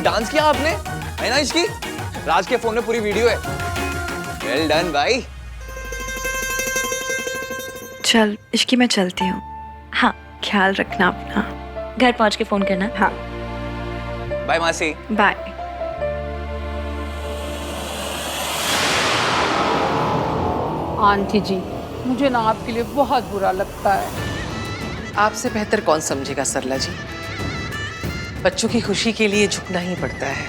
Dance किया आपने, है ना इसकी? राज के फोन में पूरी वीडियो है। वेल डन भाई। चल इश्की, मैं चलती हूँ। हाँ, ख्याल रखना अपना। घर पहुंच के फोन करना। हाँ, बाय मासी। बाय। आंटी जी, मुझे ना आपके लिए बहुत बुरा लगता है। आपसे बेहतर कौन समझेगा सरला जी। बच्चों की खुशी के लिए झुकना ही पड़ता है।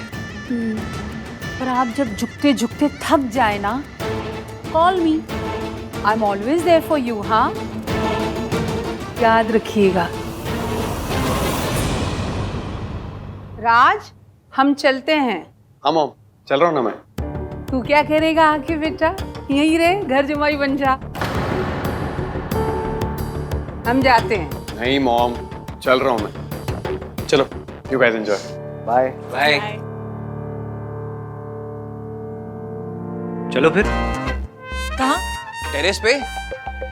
पर आप जब झुकते झुकते थक जाए ना, call me, I am always there for you. हाँ, याद रखिएगा। राज, हम चलते हैं। हाँ मॉम, चल रहा हूँ ना मैं। तू क्या करेगा आके बेटा? यहीं रहे, घर जमाई बन जा। हम जाते हैं। नहीं मॉम, चल रहा हूँ मैं। चलो, you guys enjoy. Bye bye. चलो फिर। कहाँ? टेरेस पे।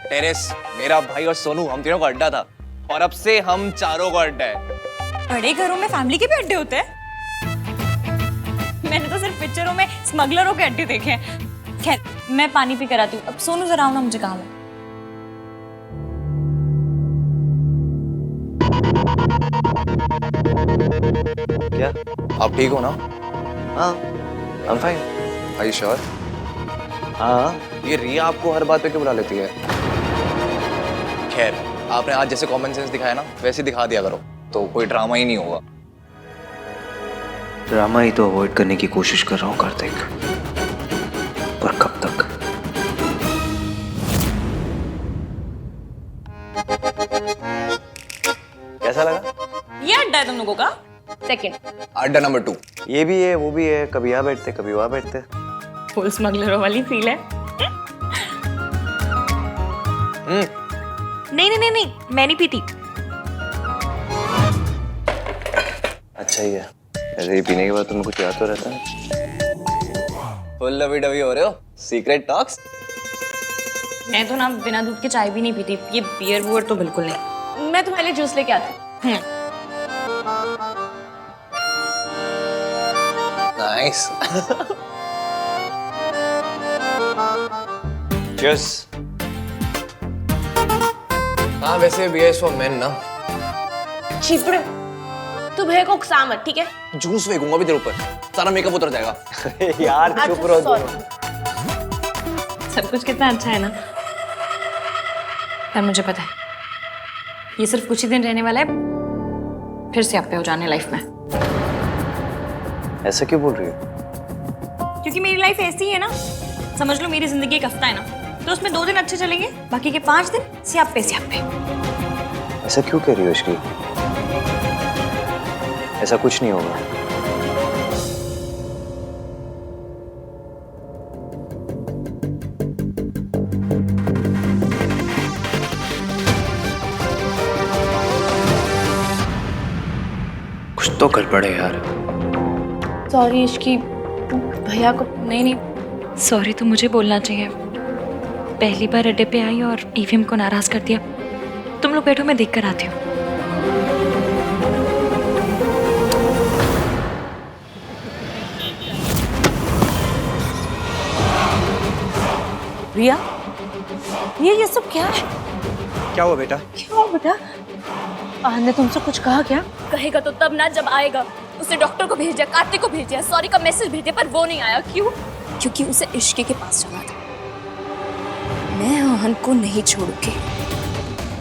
टेरेस मेरा भाई और सोनू, हम तीनों का अड्डा था और अब से हम चारों का अड्डा है। बड़े घरों में फैमिली के भी अड्डे होते हैं? मैंने तो सिर्फ पिक्चरों में स्मगलरों के अड्डे देखे हैं। खैर, मैं पानी पी कर आती हूँ। अब सोनू जरा आओ ना, मुझे काम है। क्या आप ठीक हो ना? हाँ, I'm fine. Are you sure? हाँ, ये रिया आपको हर बात पे क्यों बुला लेती है? खैर, आपने आज जैसे कॉमन सेंस दिखाया ना, वैसे दिखा दिया करो, तो कोई ड्रामा ही नहीं होगा। ड्रामा ही तो अवॉइड करने की कोशिश कर रहा हूँ कार्तिक, पर कब तक? कैसा लगा? ये अड्डा है तुम लोगों का? सेकंड। अड्डा नंबर 2। ये भी है, वो भी है, कभी यहाँ बैठते कभी वहाँ बैठते। फुल स्मगलरों वाली फील है। नहीं नहीं नहीं नहीं, मैं नहीं पीती। अच्छा ही है, ऐसे ही पीने के बाद तुम्हें कुछ याद तो रहता है। फुल लवी डवी हो रहे हो? Secret talks? मैं तो ना बिना दूध के चाय भी नहीं पीती। ये बियर वुअर तो बिल्कुल नहीं। मैं तुम्हारे लिए जूस लेके आती हूँ। नाइस। चीयर्स। हाँ, वैसे बियर इज फॉर मेन ना। छिपड़े, तू भैया को उकसा मत, ठीक है? जूस फेंकूंगा भी तेरे ऊपर, सारा मेकअप उतर जाएगा। यार चुप रहो तुम। सब कुछ कितना अच्छा है ना। पर मुझे पता है, ये सिर्फ कुछ ही दिन रहने वाला है, फिर से आप पे हो जाने लाइफ में। ऐसा क्यों बोल रही हो? क्योंकि मेरी लाइफ ऐसी ही है ना। समझ लो मेरी जिंदगी एक हफ्ता है ना, तो उसमें 2 दिन अच्छे चलेंगे, बाकी के 5 दिन सियापे सियापे। ऐसा क्यों कह रही हो इश्की? ऐसा कुछ नहीं होगा। कुछ तो गड़बड़ है यार। सॉरी इश्की, भैया को। नहीं नहीं, सॉरी तो मुझे बोलना चाहिए। पहली बार अड्डे पे आई और ईवीएम को नाराज कर दिया। तुम लोग बैठो, मैं देख कर आती हूँ। रिया, ये सब क्या है? क्या हुआ बेटा? क्या हुआ बेटा? ने तुमसे कुछ कहा क्या? कहेगा तो तब ना जब आएगा। उसने डॉक्टर को भेजा, कार्तिक को भेजा, सॉरी का मैसेज भेजे, पर वो नहीं आया। क्यों? क्योंकि उसे इश्की के पास जाना था। मैं आहन को नहीं छोड़ूंगी।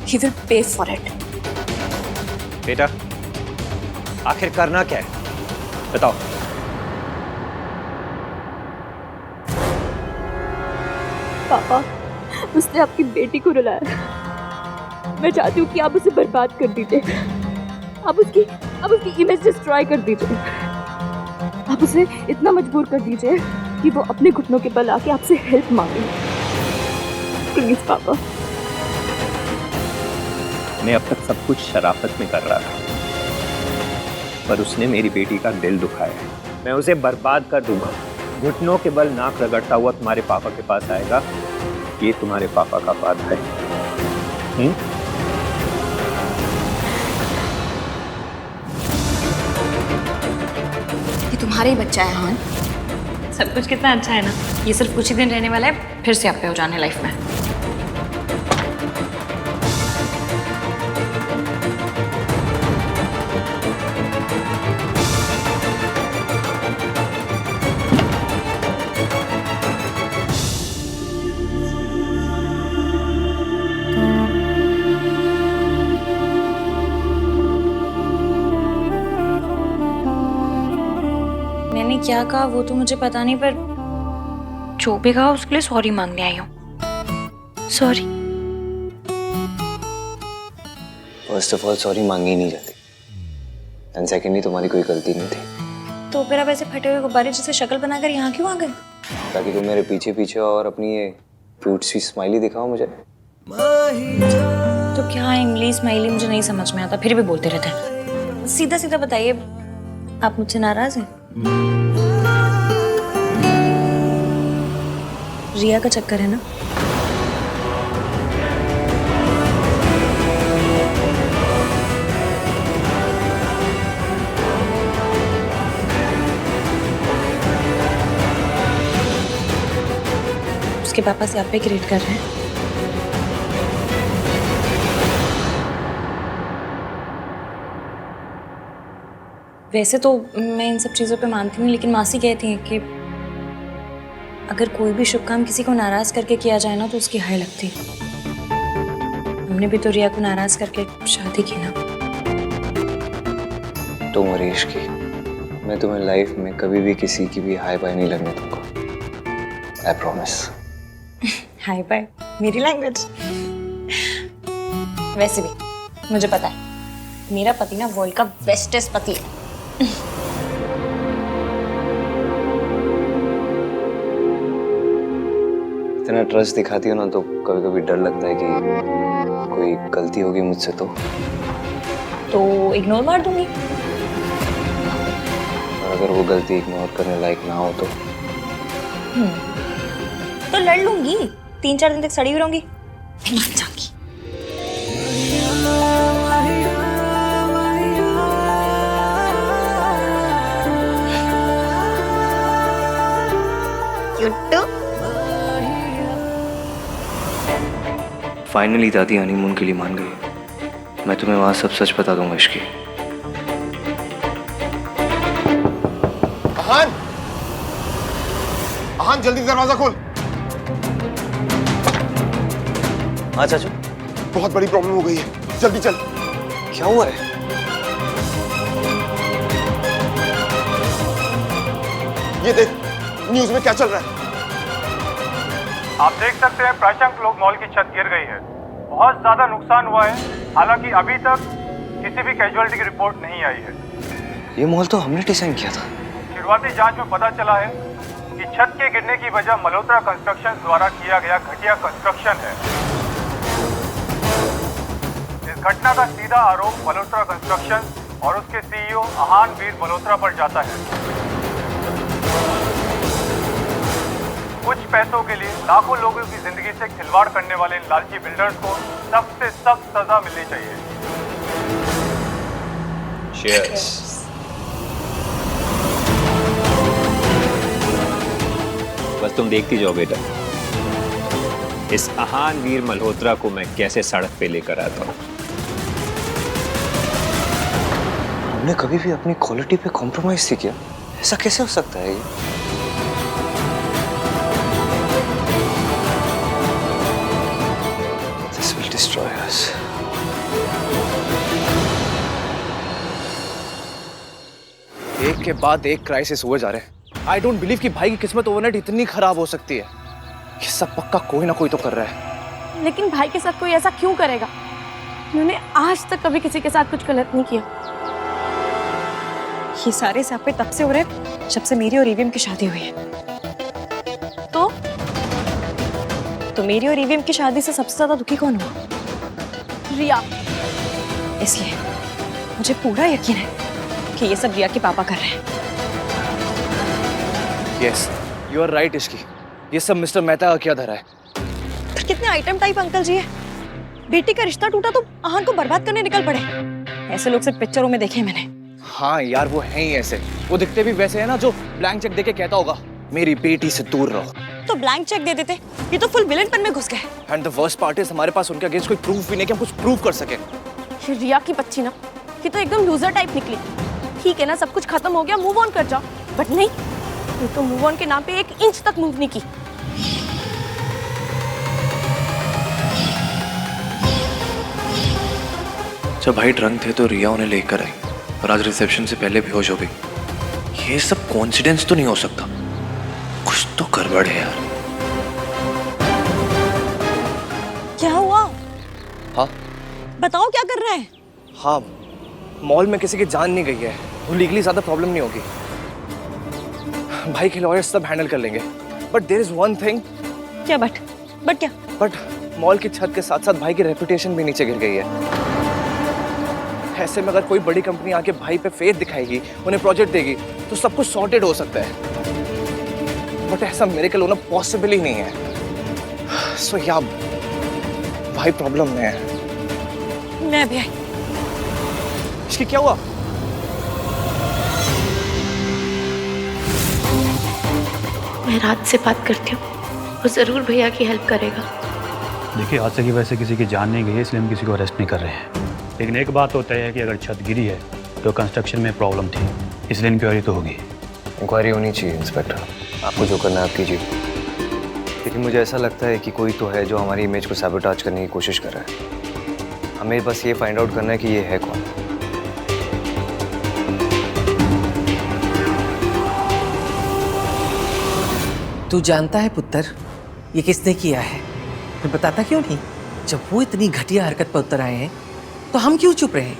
He will pay for it. बेटा, आखिर करना क्या है? बताओ। पापा, उसने आपकी बेटी को रुलाया। मैं चाहती हूँ कि आप उसे बर्बाद कर दीजिए। आप उसकी इमेज डिस्ट्रॉय कर दीजिए। आप उसे इतना मजबूर कर दीजिए कि वो अपने घुटनों के बल आके आपसे हेल्प मांगे। प्लीज पापा। मैं अब तक सब कुछ शराफत में कर रहा था, पर उसने मेरी बेटी का दिल दुखाया है। मैं उसे बर्बाद कर दूंगा। घुटनों के बल नाक रगड़ता हुआ तुम्हारे पापा के पास आएगा। ये तुम्हारे पापा का वादा है। तुम्हारा ही बच्चा है हान। सब कुछ कितना अच्छा है ना। ये सिर्फ कुछ ही दिन रहने वाला है, फिर से आप पे हो जाने लाइफ में। मैंने क्या कहा वो तो मुझे पता नहीं, पर जो भी कहा उसके लिए सॉरी मांगने आई हूँ। Sorry. First of all sorry मांगी नहीं जाती, एंड सेकेंडली तुम्हारी कोई गलती नहीं थी। तो फिर आप ऐसे फटे हुए गुब्बारे जैसे शक्ल बनाकर यहाँ क्यों आ गए? ताकि तुम मेरे पीछे पीछे और अपनी ये क्यूट सी स्माइली दिखाओ मुझे। तो क्या इंग्लिश स्माइली मुझे नहीं समझ में आता, फिर भी बोलते रहते हैं। सीधा सीधा बताइए, आप मुझसे नाराज हैं? रिया का चक्कर है ना? उसके पापा से आप पे क्रिएट कर रहे हैं। वैसे तो मैं इन सब चीज़ों पे मानती नहीं, लेकिन मासी कहती हैं कि अगर कोई भी शुभ काम किसी को नाराज करके किया जाए ना तो उसकी हाय लगती है। हमने भी तो रिया को नाराज करके शादी की ना। तुम और इश्क की, मैं तुम्हें लाइफ में कभी भी किसी की भी हाई बाय नहीं लगने दूंगा। I promise. हाय बाय मेरी लैंग्वेज। वैसे भी मुझे पता है मेरा पति ना वर्ल्ड का बेस्टेस्ट पति है। इतना ट्रस्ट दिखाती हो ना तो कभी कभी डर लगता है कि कोई गलती होगी मुझसे तो इग्नोर मार दूंगी। और अगर वो गलती इग्नोर करने लायक ना हो तो लड़ लूंगी, 3-4 दिन तक सड़ी हुई रहूंगी, फिर मान जाऊंगी। फाइनली दादी हनीमून के लिए मान गई। मैं तुम्हें वहां सब सच बता दूंगा इश्की। अहान, अहान जल्दी दरवाजा खोल। हाँ चाचू, बहुत बड़ी प्रॉब्लम हो गई है, जल्दी चल। क्या हुआ है? ये देख न्यूज में क्या चल रहा है। आप देख सकते हैं प्राशंक लोक मॉल की छत गिर गई है। बहुत ज्यादा नुकसान हुआ है, हालांकि अभी तक किसी भी कैजुअलिटी की रिपोर्ट नहीं आई है। ये मॉल तो हमने डिजाइन किया था। शुरुआती जांच में पता चला है कि छत के गिरने की वजह मल्होत्रा कंस्ट्रक्शन द्वारा किया गया घटिया कंस्ट्रक्शन है। इस घटना का सीधा आरोप मल्होत्रा कंस्ट्रक्शन और उसके सीईओ अहान वीर मल्होत्रा पर जाता है। कुछ पैसों के लिए लाखों लोगों की जिंदगी से खिलवाड़ करने वाले इन लालची बिल्डर्स को सख्त से सख्त सजा मिलनी चाहिए। Cheers. बस तुम देखती जाओ बेटा, इस अहान वीर मल्होत्रा को मैं कैसे सड़क पे लेकर आता हूँ। हमने कभी भी अपनी क्वालिटी पे कॉम्प्रोमाइज नहीं किया, ऐसा कैसे हो सकता है ये? This will destroy us. एक के बाद एक क्राइसिस हुए जा रहे हैं। आई डोंट बिलीव कि भाई की किस्मत ओवरनाइट इतनी खराब हो सकती है। ये सब पक्का कोई ना कोई तो कर रहा है। लेकिन भाई के साथ कोई ऐसा क्यों करेगा? उन्होंने आज तक कभी किसी के साथ कुछ गलत नहीं किया। ये सारे सापे तब से हो रहे हैं जब से मेरी और ईवीएम की शादी हुई है। तो मेरी और ईवीएम की शादी से सबसे ज्यादा दुखी कौन हुआ? रिया। इसलिए मुझे पूरा यकीन है कि ये सब रिया के पापा कर रहे हैं। यस, यू आर राइट इश्की। ये सब मिस्टर मेहता का क्या धरा है? पर कितने आइटम टाइप अंकल जी है। बेटी का रिश्ता टूटा तो अहान को बर्बाद करने निकल पड़े। ऐसे लोग सिर्फ पिक्चरों में देखे मैंने। हाँ यार, वो है ही ऐसे। वो दिखते भी वैसे है ना जो ब्लैंक चेक देके कहता होगा मेरी बेटी से दूर रहो। तो ब्लैंक चेक दे देते, ये तो फुल विलेनपन में घुस गए। And the worst part is हमारे पास उनके अगेंस्ट कोई प्रूफ भी नहीं कि हम कुछ प्रूव कर सके। ये रिया की बच्ची ना, ये तो एकदम लूजर टाइप निकली। ठीक है ना, सब कुछ खत्म हो गया, मूव ऑन कर जाओ, बट नहीं, ये तो मूव ऑन के नाम पे 1 इंच तक मूव नहीं की। जब भाई ड्रंक थे तो रिया उन्हें लेकर आई और आज रिसेप्शन से पहले बेहोश हो गई। ये सब कोइंसिडेंस तो नहीं हो सकता, कुछ तो गड़बड़ है यार। क्या हुआ? हाँ बताओ क्या कर रहे हैं? हाँ, मॉल में किसी की जान नहीं गई है तो लीगली ज्यादा प्रॉब्लम नहीं होगी। भाई के लॉयर्स सब हैंडल कर लेंगे। But there is one thing. क्या बट क्या? बट मॉल की छत के साथ साथ भाई की रेपुटेशन भी नीचे गिर गई है। ऐसे में अगर कोई बड़ी कंपनी आके भाई पे फेथ दिखाएगी, उन्हें प्रोजेक्ट देगी तो सब कुछ सॉर्टेड हो सकता है। बट ऐसा मिरेकल होना पॉसिबल ही नहीं है। सो या भाई प्रॉब्लम में है। मैं भी आई। इसकी क्या हुआ? मैं रात से बात करती हूँ, वो जरूर भैया की हेल्प करेगा। देखिए, हादसे की वजह से किसी की जान नहीं गई है, इसलिए हम किसी को अरेस्ट नहीं कर रहे हैं। लेकिन एक बात तो तय है कि अगर छत गिरी है तो कंस्ट्रक्शन में प्रॉब्लम थी, इसलिए इंक्वायरी तो होगी। इंक्वायरी होनी चाहिए इंस्पेक्टर, आपको जो करना है आप कीजिए। लेकिन मुझे ऐसा लगता है कि कोई तो है जो हमारी इमेज को सैबोटाज करने की कोशिश कर रहा है। हमें बस ये फाइंड आउट करना है कि ये है कौन। तू जानता है पुत्र, ये किसने किया है? फिर बताता क्यों नहीं? जब वो इतनी घटिया हरकत पर उतर आए हैं तो हम क्यों चुप रहे?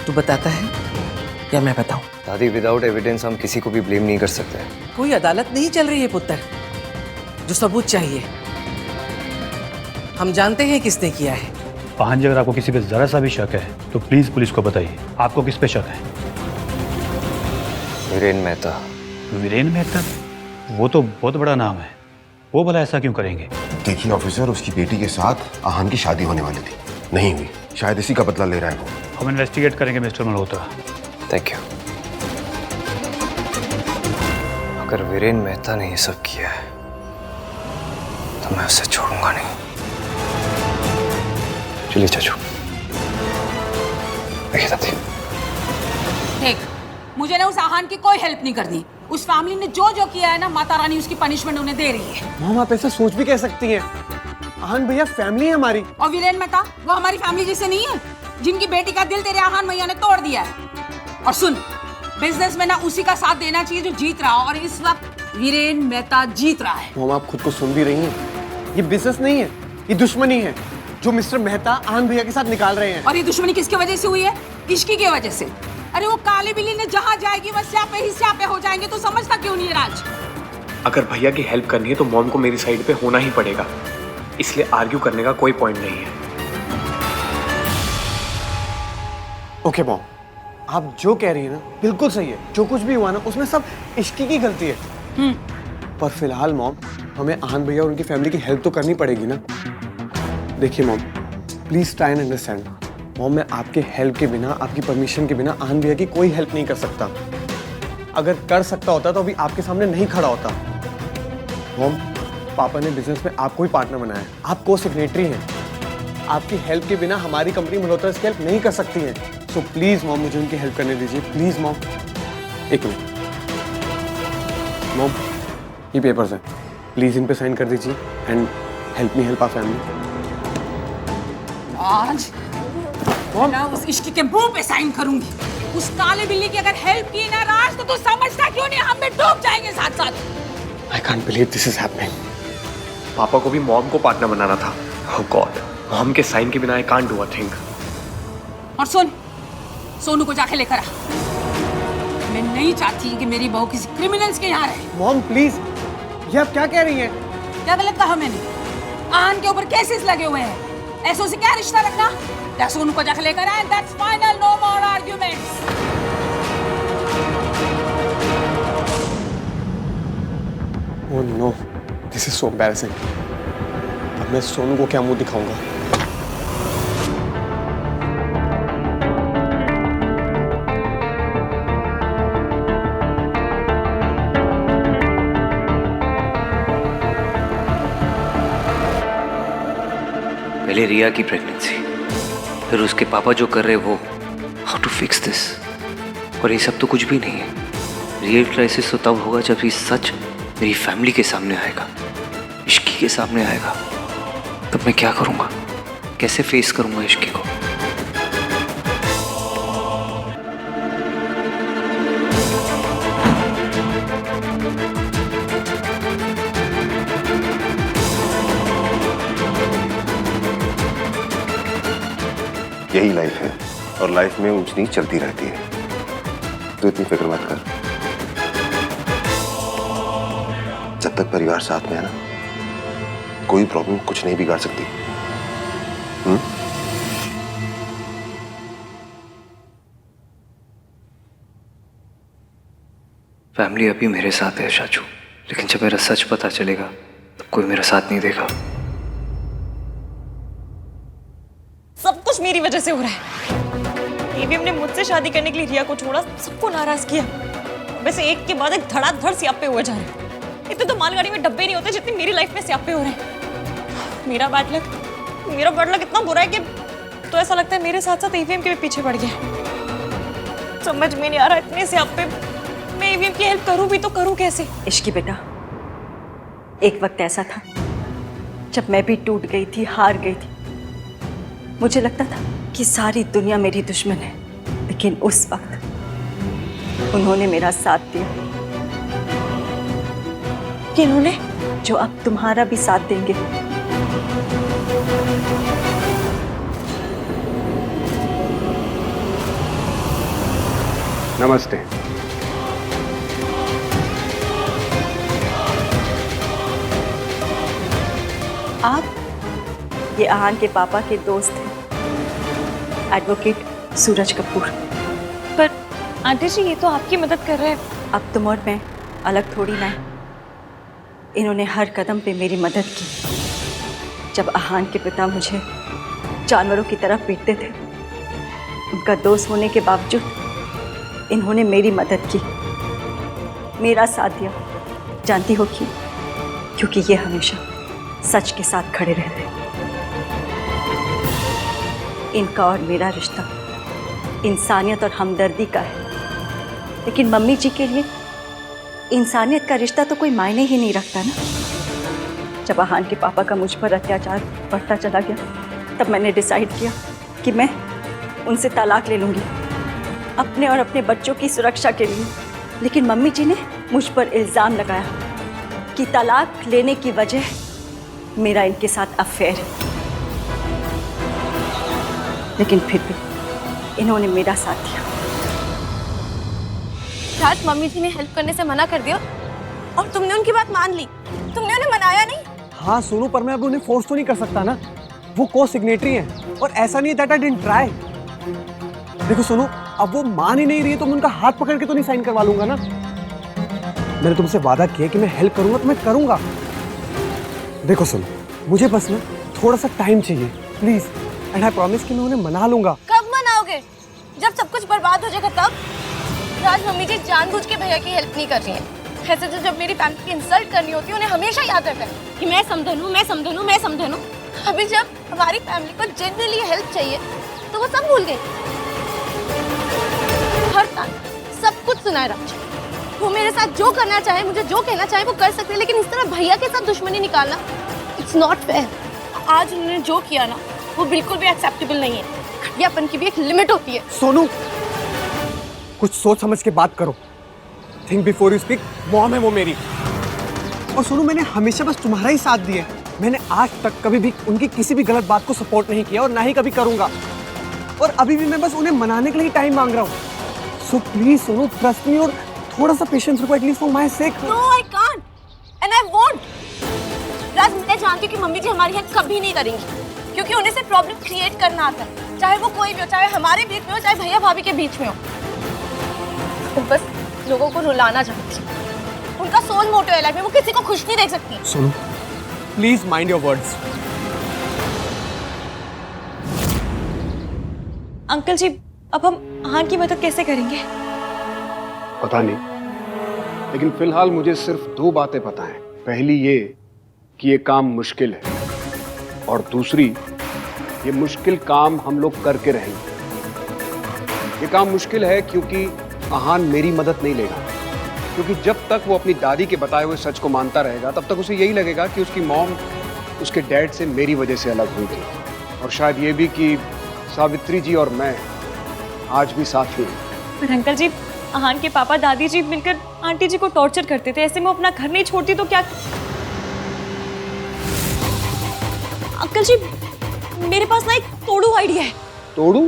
तू बताता है या मैं बताऊं? दादी, विदाउट एविडेंस हम किसी को भी ब्लेम नहीं कर सकते। कोई अदालत नहीं चल रही है पुत्र, जो सबूत चाहिए। हम जानते हैं किसने किया है। हाँ जी, अगर आपको किसी पे जरा सा भी शक है तो प्लीज पुलिस को बताइए। आपको किस पे शक है? वीरेन मेहता। वीरेन मेहता? वो तो बहुत बड़ा नाम है, वो भला ऐसा क्यों करेंगे? देखिए ऑफिसर, उसकी बेटी के साथ आहान की शादी होने वाली थी, नहीं हुई। शायद इसी का बदला ले रहा है वो। हम इन्वेस्टिगेट करेंगे मिस्टर मल्होत्रा। Thank you. अगर वीरेन मेहता ने ये सब किया है तो मैं उसे छोड़ूंगा नहीं। चलिए चाचू। दादी, देख, मुझे ना उस आहान की कोई हेल्प नहीं करनी। उस फैमिली ने जो जो किया है ना, माता रानी उसकी पनिशमेंट उन्हें दे रही है। मॉम, आप ऐसा सोच भी कह सकती हैं। आहान भैया फैमिली है हमारी। और वीरेन मेहता वो हमारी फैमिली जैसे नहीं है, जिनकी बेटी का दिल तेरे आहान भैया ने तोड़ दिया है। और सुन, बिजनेस में ना उसी का साथ देना चाहिए जो जीत रहा हो, और इस वक्त वीरेन मेहता जीत रहा है। मॉम, आप खुद को सुन भी रही हैं। ये बिजनेस नहीं है, ये दुश्मनी है जो मिस्टर मेहता आहान भैया के साथ निकाल रहे हैं। और ये दुश्मनी किसकी वजह से हुई है? इश्की की वजह से। अरे वो काली बिल्ली ने जहाँ जाएगी वह स्यापे ही स्यापे हो जाएंगे, तो समझता क्यों नहीं है राज? अगर भैया की हेल्प करनी है तो मॉम को मेरी साइड पे होना ही पड़ेगा, इसलिए आर्ग्यू करने का कोई पॉइंट नहीं है। ओके मॉम, आप जो कह रही है ना बिल्कुल सही है। जो कुछ भी हुआ ना उसमें सब इश्की की गलती है। पर फिलहाल मॉम, हमें आहान भैया और उनकी फैमिली की हेल्प तो करनी पड़ेगी ना। देखिए mom, please try and understand. Mom, मैं आपके हेल्प के बिना, आपकी परमिशन के बिना आहान भैया की कोई हेल्प नहीं कर सकता। अगर कर सकता होता तो अभी आपके सामने नहीं खड़ा होता। मॉम, पापा ने बिजनेस में आपको ही पार्टनर बनाया है, आप को सेक्रेटरी हैं। आपकी हेल्प के बिना हमारी कंपनी मल्होत्रा की हेल्प नहीं कर सकती है। सो प्लीज मॉम, मुझे उनकी हेल्प करने दीजिए। Please mom. एक मिनट मॉम, ये पेपर्स हैं, प्लीज इन पे साइन कर दीजिए and help me help our family. आज मैं उस इश्क के मुंह पे साइन करूंगी। उस काले बिल्ली की अगर हेल्प की ना राज, तो तू समझता क्यों नहीं हम भी डूब जाएंगे साथ साथ। I can't believe this is happening. पापा को भी मॉम को पार्टनर बनाना था। Oh God, मॉम के साइन के बिना I can't do a thing. और सुन, सोनू को जाके लेकर आ। मैं नहीं चाहती कि मेरी बहू किसी क्रिमिनल्स के यहाँ रहे। मॉम प्लीज, ये आप क्या कह रही हैं? क्या गलत कहा मैंने? आहान के ऊपर केसेस लगे हुए हैं, ऐसों से क्या रिश्ता रखना? या सोनू को जाके लेकर आए। That's final, no more arguments. Oh no, this is so embarrassing. अब मैं सोनू को क्या मुंह दिखाऊंगा? पहले रिया की प्रेगनेंसी, फिर उसके पापा जो कर रहे वो, हाउ टू फिक्स दिस। और ये सब तो कुछ भी नहीं है। रियल क्राइसिस तो तब होगा जब ये सच मेरी फैमिली के सामने आएगा, इश्की के सामने आएगा। तब मैं क्या करूँगा, कैसे फेस करूँगा इश्की को? यही लाइफ है और लाइफ में ऊंच नीच चलती रहती है, तो इतनी फिक्र मत कर। जब तक परिवार साथ में है ना, कोई प्रॉब्लम कुछ नहीं बिगाड़ सकती। फैमिली अभी मेरे साथ है शाचू, लेकिन जब मेरा सच पता चलेगा तब कोई मेरा साथ नहीं देगा। सब कुछ मेरी वजह से हो रहा है। एवीएम ने मुझसे शादी करने के लिए रिया को छोड़ा, सबको नाराज किया। वैसे एक के बाद एक धड़ाधड़ सियापे हुए जा रहे हैं। इतने तो मालगाड़ी में डब्बे नहीं होते जितने मेरी लाइफ में सियापे हो रहे हैं। मेरा बैड लक इतना बुरा है कि तो ऐसा लगता है मेरे साथ साथ एवीएम के भी पीछे पड़ गया। समझ में नहीं आ रहा, इतने सियापे मैं एवीएम की हेल्प करूं भी तो करूं कैसे? इश्की बेटा, एक वक्त ऐसा था जब मैं भी टूट गई थी, हार गई थी। मुझे लगता था कि सारी दुनिया मेरी दुश्मन है, लेकिन उस वक्त उन्होंने मेरा साथ दिया। किन्होंने? जो अब तुम्हारा भी साथ देंगे। नमस्ते। आप ये आहान के पापा के दोस्त हैं, एडवोकेट सूरज कपूर। पर आंटी जी, ये तो आपकी मदद कर रहे हैं। अब तुम और मैं अलग थोड़ी ना है। इन्होंने हर कदम पे मेरी मदद की। जब आहान के पिता मुझे जानवरों की तरह पीटते थे, उनका दोस्त होने के बावजूद इन्होंने मेरी मदद की, मेरा साथ दिया। जानती हो क्यों? क्योंकि ये हमेशा सच के साथ खड़े रहते हैं। इनका और मेरा रिश्ता इंसानियत और हमदर्दी का है, लेकिन मम्मी जी के लिए इंसानियत का रिश्ता तो कोई मायने ही नहीं रखता ना। जब आहान के पापा का मुझ पर अत्याचार बढ़ता चला गया, तब मैंने डिसाइड किया कि मैं उनसे तलाक ले लूँगी, अपने और अपने बच्चों की सुरक्षा के लिए। लेकिन मम्मी जी ने मुझ पर इल्ज़ाम लगाया कि तलाक लेने की वजह मेरा इनके साथ अफेयर है। लेकिन फिर भी इन्होंने मेरा साथ दिया। राज, मम्मी जी ने हेल्प करने से मना कर दिया और तुमने उनकी बात मान ली। तुमने उन्हें मनाया नहीं? हाँ सोनू, पर मैं अब उन्हें फोर्स तो नहीं कर सकता ना। वो को सिग्नेटरी हैं और ऐसा नहीं दैट आई डिडंट ट्राई। देखो सोनू, अब वो मान ही नहीं रही है तो मैं उनका हाथ पकड़ के तो नहीं साइन करवा लूंगा ना। मैंने तुमसे वादा किया कि मैं हेल्प करूंगा तो मैं करूंगा। देखो सोनू, मुझे बस ना थोड़ा सा टाइम चाहिए प्लीज, एंड आई प्रॉमिस कि मैं उन्हें मना लूंगा। कब मनाओगे? जब सब कुछ बर्बाद हो जाएगा तब? राज, मम्मी जी जानबूझ के भैया की हेल्प नहीं कर रही हैं। ऐसे तो जब मेरी फैमिली की इंसल्ट करनी होती है, उन्हें हमेशा याद रहता है कि मैं समझन हूँ, मैं समझन हूँ, मैं समझन हूँ। अभी जब हमारी फैमिली को जेन्युइनली हेल्प चाहिए तो वो सब भूल गई। हर टाइम सब कुछ सुनाए राज। वो मेरे साथ जो करना चाहे, मुझे जो कहना चाहे वो कर सकते हैं, लेकिन इस तरह भैया के साथ दुश्मनी निकालना, इट्स नॉट फेयर। आज उन्होंने जो किया ना, वो बिल्कुल भी एक्सेप्टेबल नहीं है। घटियापन की भी एक लिमिट होती है। सोनू, कुछ सोच समझ के बात करो। Think before you speak. Mom है वो मेरी। और सोनू, मैंने हमेशा बस तुम्हारा ही साथ दिया। मैंने आज तक कभी भी उनकी किसी भी गलत बात को सपोर्ट नहीं किया और ना ही कभी करूंगा। और अभी भी मैं बस उन्हें मनाने के लिए टाइम मांग रहा हूँ। So please Sonu, trust me और थोड़ा सा पेशेंस रखो, at least for my sake. No, I can't and I won't. Raj, मैं जानती हूँ कि मम्मी जी हमारी हेल्प कभी नहीं करेंगी, क्योंकि उन्हें सिर्फ प्रॉब्लम क्रिएट करना आता है, चाहे वो कोई भी हो, चाहे हमारे बीच में हो, चाहे भैया भाभी के बीच में हो। वो बस लोगों को रुलाना चाहती है। उनका सोल मोटो है लाइफ में, वो किसी को खुश नहीं देख सकती। Sonu, please mind your words. Uncle ji, अब हम आहान की मदद कैसे करेंगे? पता नहीं, लेकिन फिलहाल मुझे सिर्फ 2 बातें पता हैं। पहली ये कि ये काम मुश्किल है, और दूसरी ये मुश्किल काम हम लोग करके रहेंगे। ये काम मुश्किल है क्योंकि आहान मेरी मदद नहीं लेगा, क्योंकि जब तक वो अपनी दादी के बताए हुए सच को मानता रहेगा तब तक उसे यही लगेगा कि उसकी मॉम उसके डैड से मेरी वजह से अलग हुई थी, और शायद ये भी कि सावित्री जी और मैं आज भी साथ ही हैं। पर अंकल जी, आहान के पापा दादी जी मिलकर आंटी जी को टॉर्चर करते थे, ऐसे में वो अपना घर नहीं छोड़ती तो क्या? अंकल जी, मेरे पास ना एक तोड़ू आइडिया है। तोड़ू?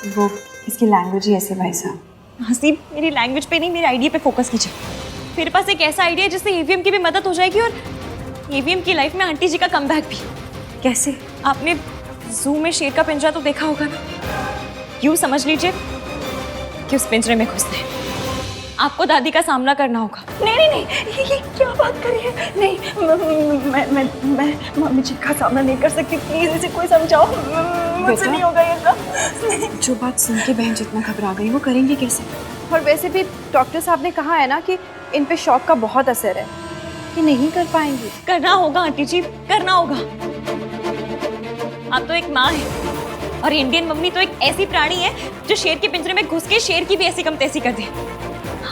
वो इसकी लैंग्वेज ही ऐसे भाई साहब। हसीब, मेरी लैंग्वेज पे नहीं, मेरे आइडिया पे फोकस कीजिए। मेरे पास एक ऐसा आइडिया है जिससे ईवीएम की भी मदद हो जाएगी और ईवीएम की लाइफ में आंटी जी का कमबैक भी। कैसे? आपने जू में शेर का पिंजरा तो देखा होगा ना? यूँ समझ लीजिए कि उस पिंजरे में घुसते हैं आपको दादी का सामना करना होगा। नहीं नहीं नहीं, ये क्या बात कर रही है? नहीं, मैं मम्मी जी का सामना नहीं कर सकती, प्लीज इसे कोई समझाओ, मुझसे नहीं होगा ये सब। जो बात सुन के बहन जितना घबरा गई वो करेंगे कैसे? और वैसे भी डॉक्टर साहब ने कहा है ना कि इन पे शॉक का बहुत असर है, कि नहीं कर पाएंगी। करना होगा आंटी जी, करना होगा। आप तो एक माँ है और इंडियन मम्मी तो एक ऐसी प्राणी है जो शेर के पिंजरे में घुस के शेर की भी ऐसी कम तैसी कर दे।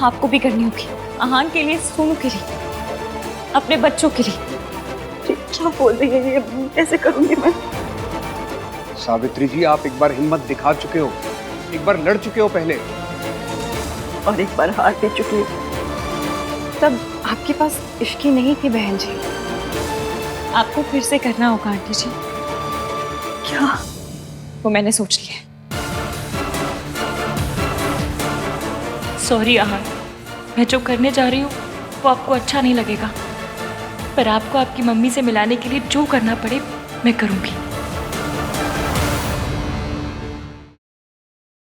आपको भी करनी होगी, आहान के लिए, सोनू के लिए, अपने बच्चों के लिए। क्या बोल रही है ये? कैसे करूंगी मैं? सावित्री जी, आप एक बार हिम्मत दिखा चुके हो, एक बार लड़ चुके हो पहले, और एक बार हार भी चुकी हूँ। तब आपके पास इश्की नहीं थी बहन जी। आपको फिर से करना होगा आंटी जी। क्या? वो मैंने सोच लिया है। सॉरी आहान, मैं जो करने जा रही हूँ वो आपको अच्छा नहीं लगेगा, पर आपको आपकी मम्मी से मिलाने के लिए जो करना पड़े मैं करूँगी।